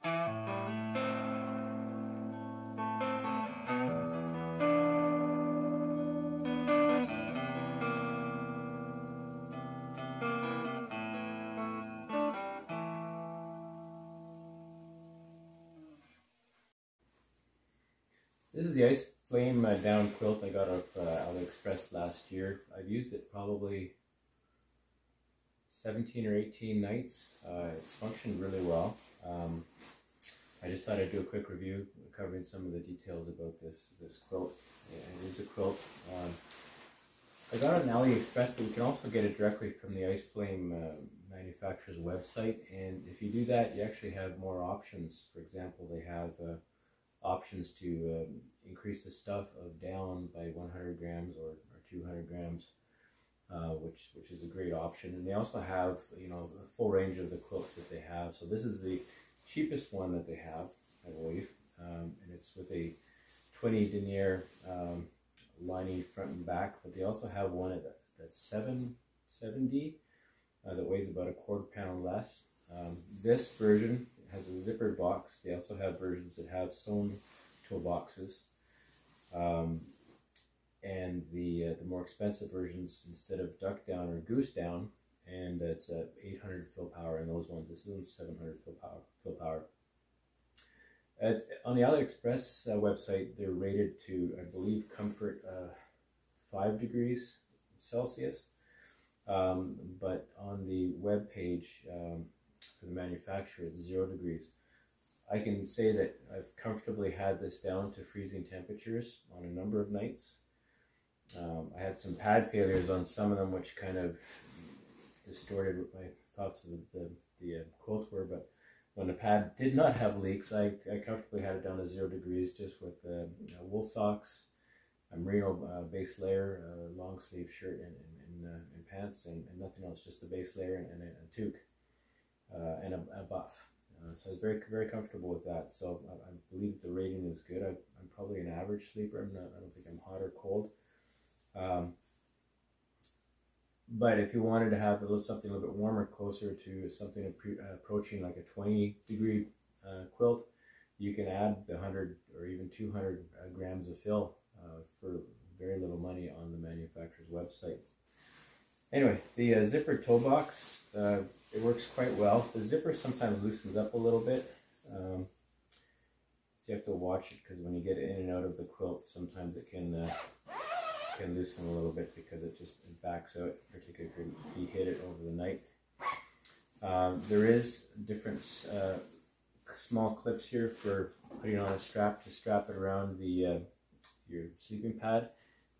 This is the ice flame down quilt I got off AliExpress last year. I've used it probably 17 or 18 nights. It's functioned really well. I just thought I'd do a quick review covering some of the details about this quilt. It is a quilt. I got it on AliExpress, but you can also get it directly from the ice flame manufacturer's website. And if you do that, you actually have more options. For example, they have options to increase the stuff of down by 100 grams or 200 grams, which is a great option. And they also have, you know, a full range of the quilts that they have. So this is the cheapest one that they have, I believe, and it's with a 20 denier lining front and back. But they also have one that's 770 that weighs about a quarter pound less. This version has a zippered box. They also have versions that have sewn toolboxes. And the more expensive versions, instead of duck down or goose down, and it's 800 fill power in those ones. This one's 700 fill power. On the AliExpress website, they're rated to, I believe, comfort 5 degrees Celsius. But on the web page for the manufacturer, it's 0 degrees. I can say that I've comfortably had this down to freezing temperatures on a number of nights. I had some pad failures on some of them, which kind of distorted what my thoughts of the quilt were, but when the pad did not have leaks, I comfortably had it down to 0 degrees just with wool socks, a merino base layer, a long sleeve shirt and pants, and nothing else, just the base layer and a toque and a buff. So I was very, very comfortable with that. So I believe the rating is good. I'm probably an average sleeper. I don't think I'm hot or cold. But if you wanted to have something a little bit warmer, closer to something approaching like a 20-degree quilt, you can add the 100 or even 200 grams of fill for very little money on the manufacturer's website. Anyway, the zipper toe box, it works quite well. The zipper sometimes loosens up a little bit, so you have to watch it, because when you get it in and out of the quilt, sometimes it can loosen a little bit because it backs out, particularly if you hit it over the night. There is different small clips here for putting on a strap to strap it around your sleeping pad.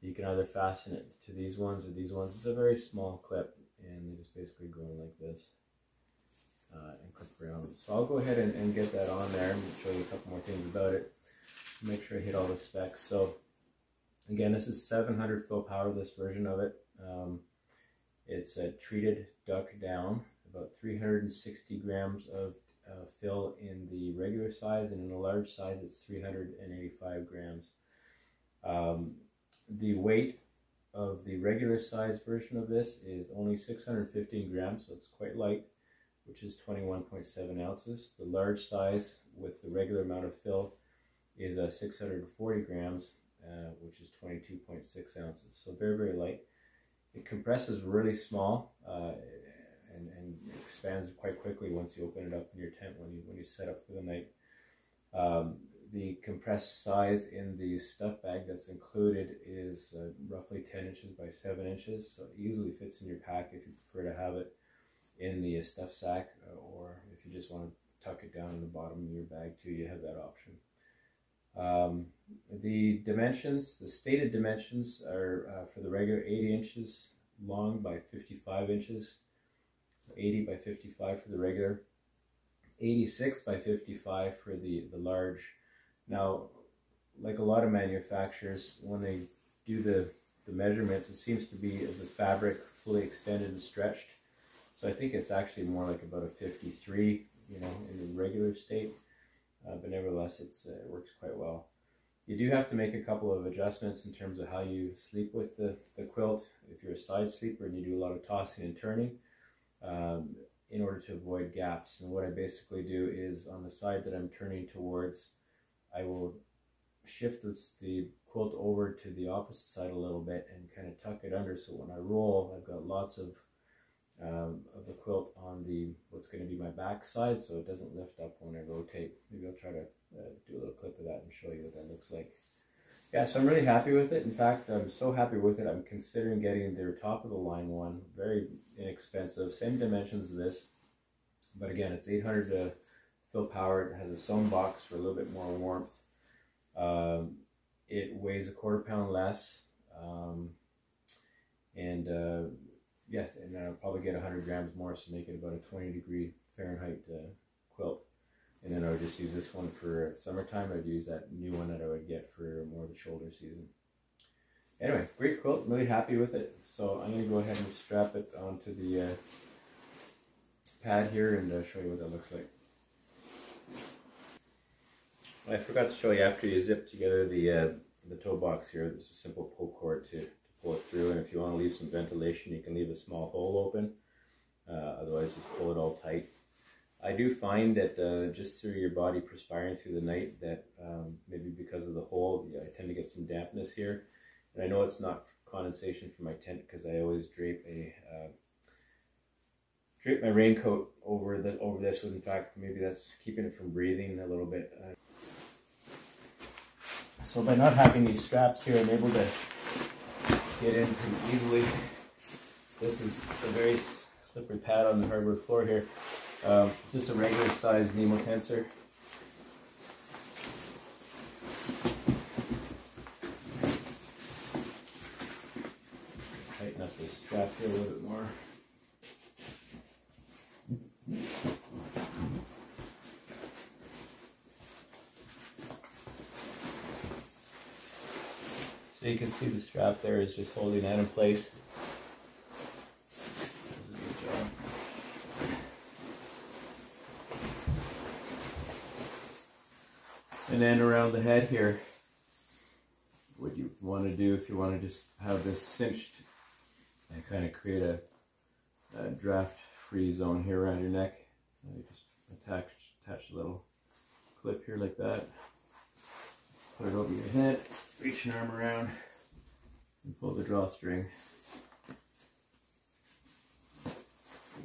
You can either fasten it to these ones or these ones. It's a very small clip, and they just basically go in like this and clip around. So I'll go ahead and get that on there and show you a couple more things about it. Make sure I hit all the specs. So again, this is 700 fill power, this version of it. It's a treated duck down, about 360 grams of fill in the regular size, and in the large size it's 385 grams. The weight of the regular size version of this is only 615 grams, so it's quite light, which is 21.7 ounces. The large size with the regular amount of fill is 640 grams, which is 22.6 ounces. So very, very light. It compresses really small and expands quite quickly once you open it up in your tent when you set up for the night. The compressed size in the stuff bag that's included is roughly 10 inches by 7 inches, so it easily fits in your pack if you prefer to have it in the stuff sack, or if you just want to tuck it down in the bottom of your bag too, you have that option. The dimensions, the stated dimensions are for the regular 80 inches long by 55 inches, so 80 by 55 for the regular, 86 by 55 for the large. Now, like a lot of manufacturers, when they do the measurements, it seems to be the fabric fully extended and stretched. So I think it's actually more like about a 53, you know, in the regular state. But nevertheless, it works quite well. You do have to make a couple of adjustments in terms of how you sleep with the quilt. If you're a side sleeper and you do a lot of tossing and turning, in order to avoid gaps. And what I basically do is on the side that I'm turning towards, I will shift the quilt over to the opposite side a little bit and kind of tuck it under, so when I roll, I've got lots of the quilt on what's going to be my back side, so it doesn't lift up when I rotate. Maybe I'll try to do a little clip of that and show you what that looks like. Yeah, so I'm really happy with it. In fact, I'm so happy with it, I'm considering getting their top of the line one. Very inexpensive, same dimensions as this, but again, it's 800 to fill power. It has a sewn box for a little bit more warmth. It weighs 1/4 pound less, yeah, and I'll probably get 100 grams more, so make it about a 20 Fahrenheit quilt. And then I would just use this one for summertime. I'd use that new one that I would get for more of the shoulder season. Anyway, great quilt, really happy with it. So I'm going to go ahead and strap it onto the pad here and show you what that looks like. I forgot to show you, after you zip together the toe box here, there's a simple pull cord to pull it through, and if you want to leave some ventilation, you can leave a small hole open. Otherwise, just pull it all tight. I do find that just through your body perspiring through the night, that maybe because of the hole, I tend to get some dampness here. And I know it's not condensation from my tent, because I always drape my raincoat over this. In fact, maybe that's keeping it from breathing a little bit. So by not having these straps here, I'm able to get in pretty easily. This is a very slippery pad on the hardwood floor here. Just a regular size Nemo tensor. Tighten up this strap here a little bit more. So you can see the strap there is just holding that in place. Does a good job. And then around the head here, what you want to do, if you want to just have this cinched and kind of create a draft-free zone here around your neck, you just attach a little clip here like that. Put it over your head, reach your arm around, and pull the drawstring. And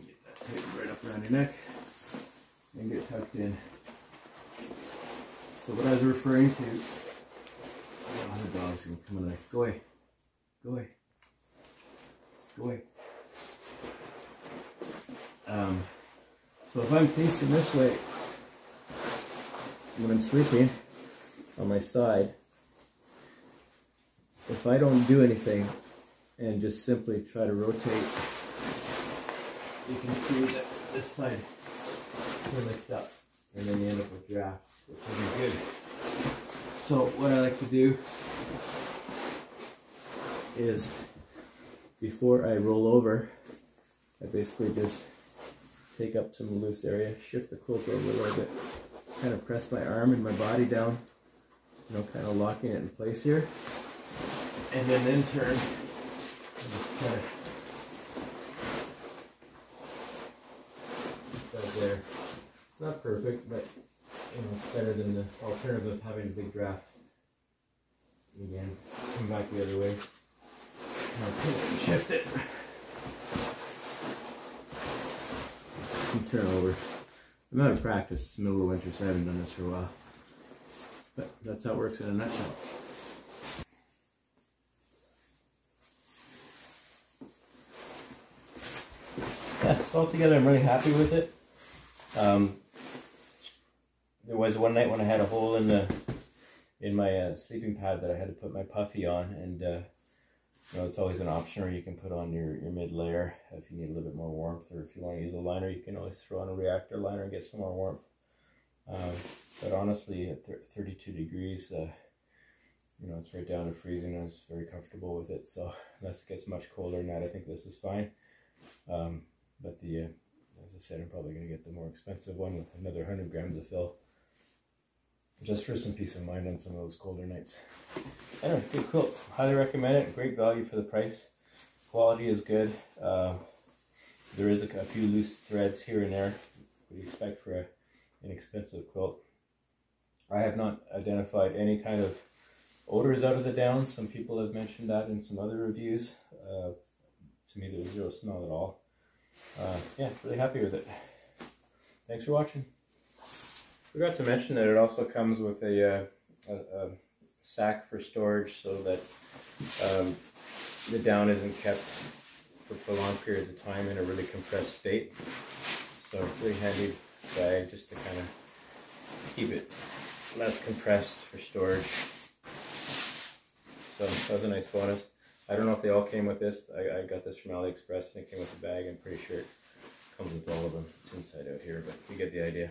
get that tightened right up around your neck, and get tucked in. So what I was referring to, oh, the dog's gonna come in there. Go away, go away, go away. So if I'm facing this way when I'm sleeping on my side, if I don't do anything and just simply try to rotate, you can see that this side will lift up, and then you end up with drafts, which will be good. So what I like to do is, before I roll over, I basically just take up some loose area, shift the quilt over a little bit, kind of press my arm and my body down, kind of locking it in place here, and then turn and just kind of right there. It's not perfect, but it's better than the alternative of having a big draft. Again, come back the other way. Now pull it and shift it. And turn over. I'm out of practice. It's the middle of winter, so I haven't done this for a while. But that's how it works in a nutshell. Yeah, so altogether I'm really happy with it. There was one night when I had a hole in my sleeping pad that I had to put my puffy on, and it's always an option, or you can put on your mid layer if you need a little bit more warmth, or if you want to use a liner, you can always throw on a reactor liner and get some more warmth. But honestly, at 32 degrees, it's right down to freezing. I was very comfortable with it. So unless it gets much colder than that, I think this is fine. But as I said, I'm probably going to get the more expensive one with another 100 grams of fill, just for some peace of mind on some of those colder nights. Anyway, good quilt. Highly recommend it. Great value for the price. Quality is good. There is a few loose threads here and there. What do you expect for an inexpensive quilt? I have not identified any kind of odors out of the down. Some people have mentioned that in some other reviews. To me, there's zero smell at all. Yeah, really happy with it. Thanks for watching. Forgot to mention that it also comes with a sack for storage so that the down isn't kept for prolonged periods of time in a really compressed state. So really handy bag just to kind of keep it less compressed for storage. So that was a nice bonus. I don't know if they all came with this. I got this from AliExpress and it came with the bag. I'm pretty sure it comes with all of them. It's inside out here, but you get the idea.